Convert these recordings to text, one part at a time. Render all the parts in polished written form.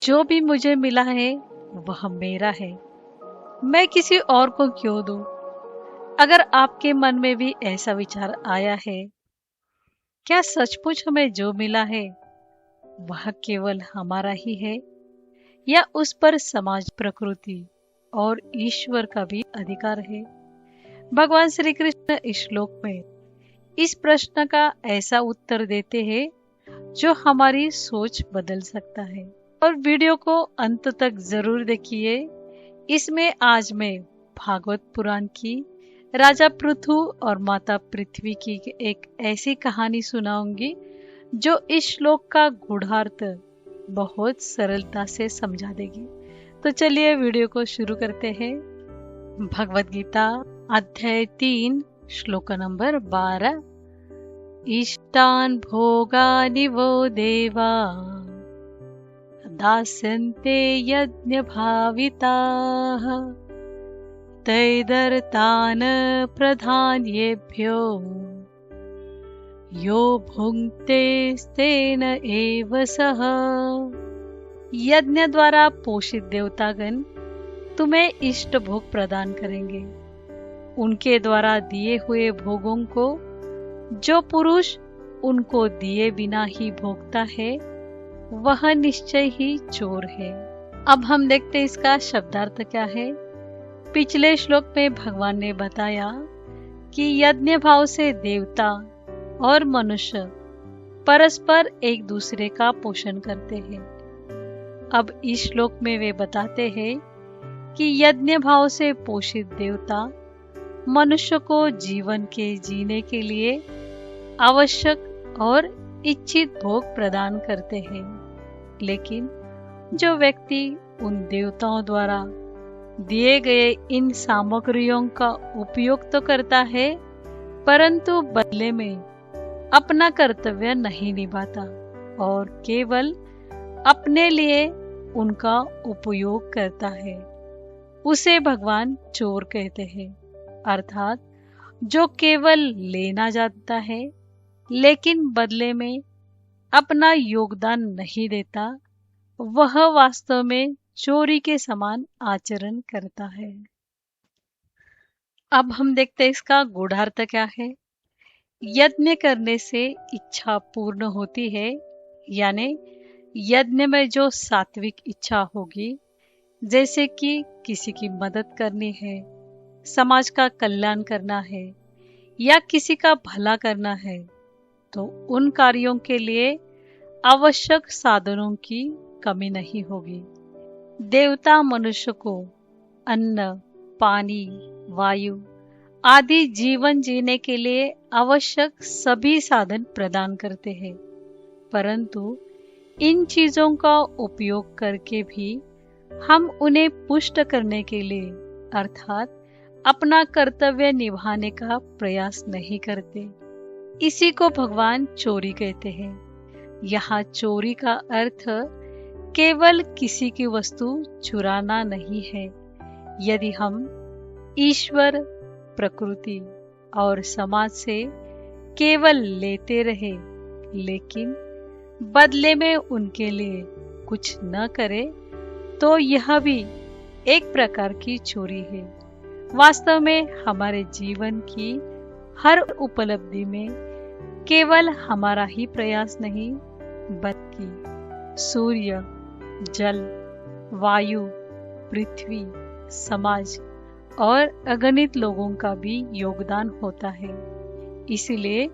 जो भी मुझे मिला है वह मेरा है, मैं किसी और को क्यों दूं? अगर आपके मन में भी ऐसा विचार आया है, क्या सचमुच हमें जो मिला है वह केवल हमारा ही है, या उस पर समाज, प्रकृति और ईश्वर का भी अधिकार है? भगवान श्री कृष्ण इस श्लोक में इस प्रश्न का ऐसा उत्तर देते हैं जो हमारी सोच बदल सकता है। और वीडियो को अंत तक जरूर देखिए। इसमें आज मैं भागवत पुराण की राजा पृथु और माता पृथ्वी की एक ऐसी कहानी सुनाऊंगी जो इस श्लोक का गूढ़ार्थ बहुत सरलता से समझा देगी। तो चलिए वीडियो को शुरू करते हैं। भगवत गीता अध्याय 3 श्लोक नंबर 12। इष्टान् भोगानि वो देवा दास्यन्ते यज्ञ भाविताः तैदर्तान् प्रधान्येभ्यो यो भुङ्क्ते तेन एव सः। यज्ञ द्वारा पोषित देवतागण तुम्हें इष्ट भोग प्रदान करेंगे। उनके द्वारा दिए हुए भोगों को जो पुरुष उनको दिए बिना ही भोगता है वह निश्चय ही चोर है। अब हम देखते इसका शब्दार्थ क्या है। पिछले श्लोक में भगवान ने बताया कि यज्ञ भाव से देवता और मनुष्य परस्पर एक दूसरे का पोषण करते हैं। अब इस श्लोक में वे बताते हैं कि यज्ञ भाव से पोषित देवता मनुष्य को जीवन के जीने के लिए आवश्यक और इच्छित भोग प्रदान करते हैं। लेकिन जो व्यक्ति उन देवताओं द्वारा दिए गए इन सामग्रियों का उपयोग तो करता है, परंतु बदले में अपना कर्तव्य नहीं निभाता और केवल अपने लिए उनका उपयोग करता है, उसे भगवान चोर कहते हैं। अर्थात जो केवल लेना जानता है लेकिन बदले में अपना योगदान नहीं देता, वह वास्तव में चोरी के समान आचरण करता है। अब हम देखते हैं इसका गूढ़ार्थ क्या है। यज्ञ करने से इच्छा पूर्ण होती है, यानी यज्ञ में जो सात्विक इच्छा होगी, जैसे कि किसी की मदद करनी है, समाज का कल्याण करना है या किसी का भला करना है, तो उन कार्यों के लिए आवश्यक साधनों की कमी नहीं होगी। देवता मनुष्य को अन्न, पानी, वायु आदि जीवन जीने के लिए आवश्यक सभी साधन प्रदान करते हैं, परंतु इन चीजों का उपयोग करके भी हम उन्हें पुष्ट करने के लिए अर्थात अपना कर्तव्य निभाने का प्रयास नहीं करते। इसी को भगवान चोरी कहते हैं। यहाँ चोरी का अर्थ केवल किसी की वस्तु चुराना नहीं है। यदि हम ईश्वर, प्रकृति और समाज से केवल लेते रहे लेकिन बदले में उनके लिए कुछ न करे, तो यह भी एक प्रकार की चोरी है। वास्तव में हमारे जीवन की हर उपलब्धि में केवल हमारा ही प्रयास नहीं, बल्कि सूर्य, जल, वायु, पृथ्वी, समाज और अगणित लोगों का भी योगदान होता है। इसलिए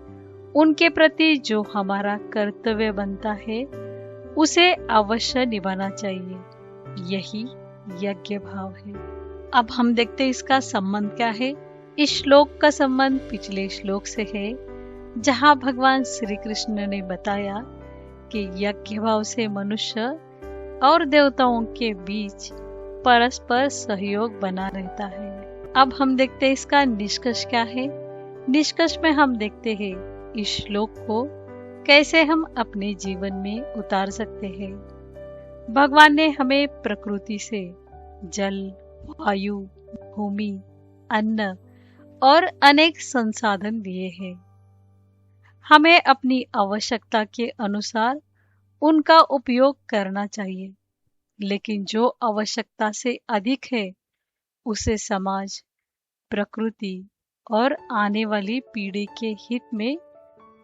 उनके प्रति जो हमारा कर्तव्य बनता है उसे अवश्य निभाना चाहिए। यही यज्ञ भाव है। अब हम देखते हैं इसका संबंध क्या है। इस श्लोक का संबंध पिछले श्लोक से है, जहाँ भगवान श्री कृष्ण ने बताया कि यज्ञ भाव से मनुष्य और देवताओं के बीच परस्पर सहयोग बना रहता है। अब हम देखते हैं इसका निष्कर्ष क्या है। निष्कर्ष में हम देखते हैं इस श्लोक को कैसे हम अपने जीवन में उतार सकते हैं। भगवान ने हमें प्रकृति से जल, वायु, भूमि, अन्न और अनेक संसाधन दिए हैं। हमें अपनी आवश्यकता के अनुसार उनका उपयोग करना चाहिए। लेकिन जो आवश्यकता से अधिक है उसे समाज, प्रकृति और आने वाली पीढ़ी के हित में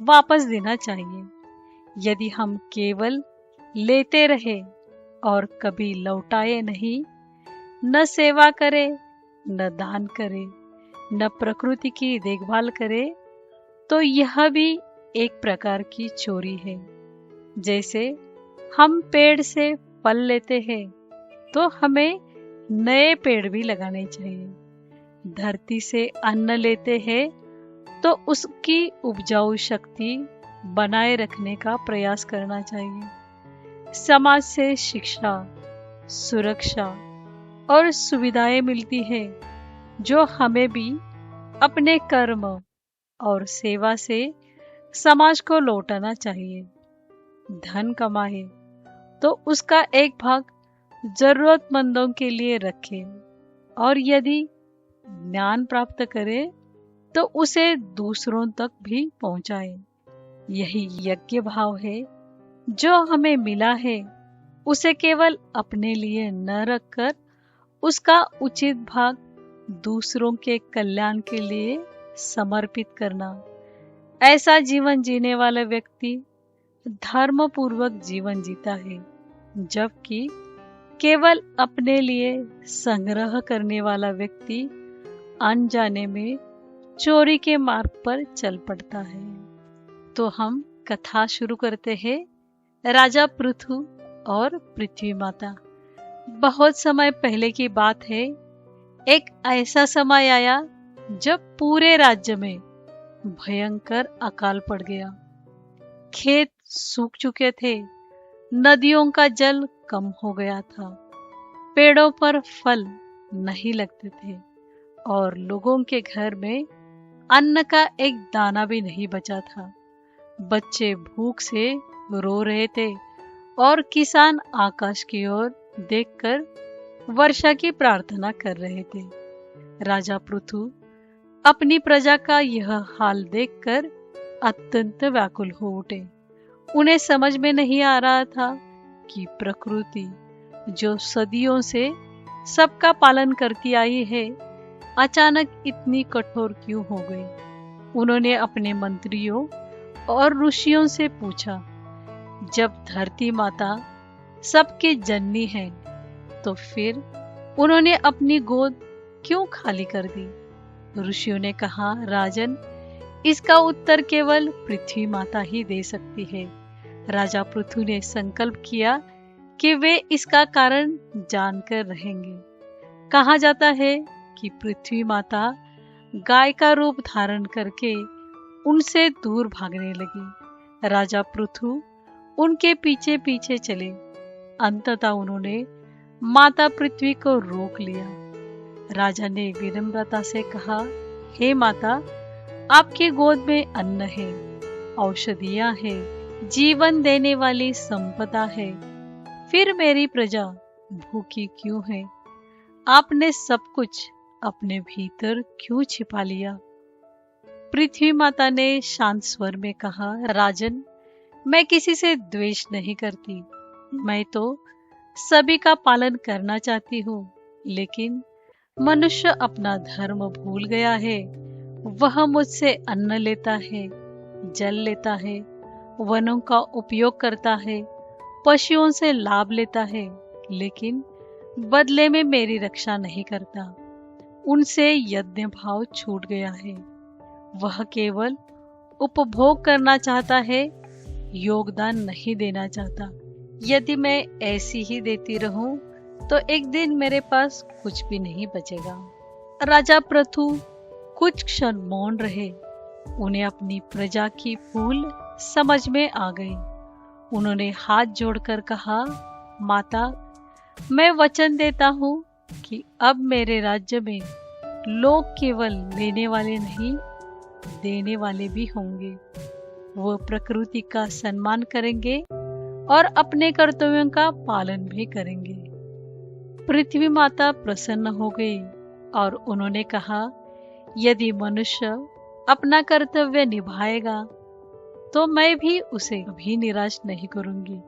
वापस देना चाहिए। यदि हम केवल लेते रहे और कभी लौटाए नहीं, न सेवा करे, न दान करे, न प्रकृति की देखभाल करे, तो यह भी एक प्रकार की चोरी है। जैसे हम पेड़ से फल लेते हैं तो हमें नए पेड़ भी लगाने चाहिए। धरती से अन्न लेते हैं तो उसकी उपजाऊ शक्ति बनाए रखने का प्रयास करना चाहिए। समाज से शिक्षा, सुरक्षा और सुविधाएं मिलती है जो हमें भी अपने कर्म और सेवा से समाज को लौटाना चाहिए। धन कमाए तो उसका एक भाग जरूरतमंदों के लिए रखे, और यदि ज्ञान प्राप्त करे तो उसे दूसरों तक भी पहुंचाए। यही यज्ञ भाव है। जो हमें मिला है उसे केवल अपने लिए न रखकर उसका उचित भाग दूसरों के कल्याण के लिए समर्पित करना। ऐसा जीवन जीने वाला व्यक्ति धर्म पूर्वक जीवन जीता है, जबकि केवल अपने लिए संग्रह करने वाला व्यक्ति अनजाने में चोरी के मार्ग पर चल पड़ता है। तो हम कथा शुरू करते हैं। राजा पृथु और पृथ्वी माता। बहुत समय पहले की बात है। एक ऐसा समय आया जब पूरे राज्य में भयंकर अकाल पड़ गया। खेत सूख चुके थे, नदियों का जल कम हो गया था, पेड़ों पर फल नहीं लगते थे और लोगों के घर में अन्न का एक दाना भी नहीं बचा था। बच्चे भूख से रो रहे थे और किसान आकाश की ओर देखकर वर्षा की प्रार्थना कर रहे थे। राजा पृथु अपनी प्रजा का यह हाल देखकर अत्यंत व्याकुल हो उठे। उन्हें समझ में नहीं आ रहा था कि प्रकृति जो सदियों से सबका पालन करती आई है, अचानक इतनी कठोर क्यों हो गई। उन्होंने अपने मंत्रियों और ऋषियों से पूछा, जब धरती माता सबकी जननी है तो फिर उन्होंने अपनी गोद क्यों खाली कर दी। ऋषियों ने कहा, राजन, इसका उत्तर केवल पृथ्वी माता ही दे सकती है। राजा पृथु ने संकल्प किया कि वे इसका कारण जानकर रहेंगे। कहा जाता है कि पृथ्वी माता गाय का रूप धारण करके उनसे दूर भागने लगी। राजा पृथु उनके पीछे पीछे चले। अंततः उन्होंने माता पृथ्वी को रोक लिया। राजा ने विनम्रता से कहा, हे माता, आपकी गोद में अन्न है, औषधियां हैं, जीवन देने वाली संपदा है, फिर मेरी प्रजा भूखी क्यों है? आपने सब कुछ अपने भीतर क्यों छिपा लिया? पृथ्वी माता ने शांत स्वर में कहा, राजन, मैं किसी से द्वेष नहीं करती। मैं तो सभी का पालन करना चाहती हूँ, लेकिन मनुष्य अपना धर्म भूल गया है। वह मुझसे अन्न लेता है, जल लेता है, वनों का उपयोग करता है, पशुओं से लाभ लेता है, लेकिन बदले में मेरी रक्षा नहीं करता। उनसे यज्ञ भाव छूट गया है। वह केवल उपभोग करना चाहता है, योगदान नहीं देना चाहता। यदि मैं ऐसी ही देती रहूं तो एक दिन मेरे पास कुछ भी नहीं बचेगा। राजा पृथु कुछ क्षण मौन रहे। उन्हें अपनी प्रजा की भूल समझ में आ गई। उन्होंने हाथ जोड़कर कहा, माता, मैं वचन देता हूँ कि अब मेरे राज्य में लोग केवल लेने वाले नहीं, देने वाले भी होंगे। वो प्रकृति का सम्मान करेंगे और अपने कर्तव्यों का पालन भी करेंगे। पृथ्वी माता प्रसन्न हो गई और उन्होंने कहा, यदि मनुष्य अपना कर्तव्य निभाएगा तो मैं भी उसे कभी निराश नहीं करूंगी।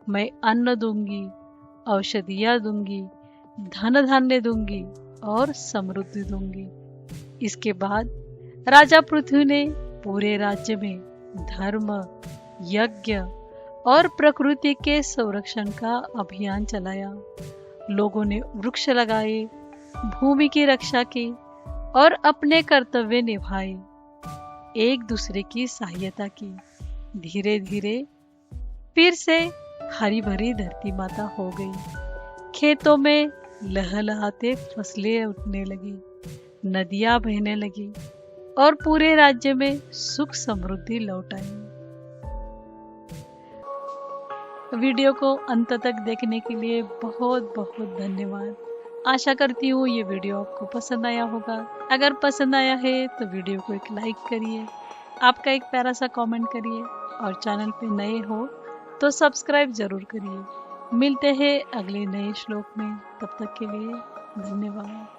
मैं अन्न दूंगी, औषधियाँ दूंगी, धन धान्य दूंगी और समृद्धि दूंगी। इसके बाद राजा पृथ्वी ने पूरे राज्य में धर्म, यज्ञ और प्रकृति के संरक्षण का अभियान चलाया। लोगों ने वृक्ष लगाए, भूमि की रक्षा की और अपने कर्तव्य निभाए, एक दूसरे की सहायता की। धीरे धीरे फिर से हरी भरी धरती माता हो गई। खेतों में लहलहाते फसलें उठने लगी, नदियां बहने लगी और पूरे राज्य में सुख समृद्धि लौट आई। वीडियो को अंत तक देखने के लिए बहुत बहुत धन्यवाद। आशा करती हूँ ये वीडियो आपको पसंद आया होगा। अगर पसंद आया है तो वीडियो को एक लाइक करिए, आपका एक प्यारा सा कमेंट करिए और चैनल पे नए हो तो सब्सक्राइब जरूर करिए। मिलते हैं अगले नए श्लोक में, तब तक के लिए धन्यवाद।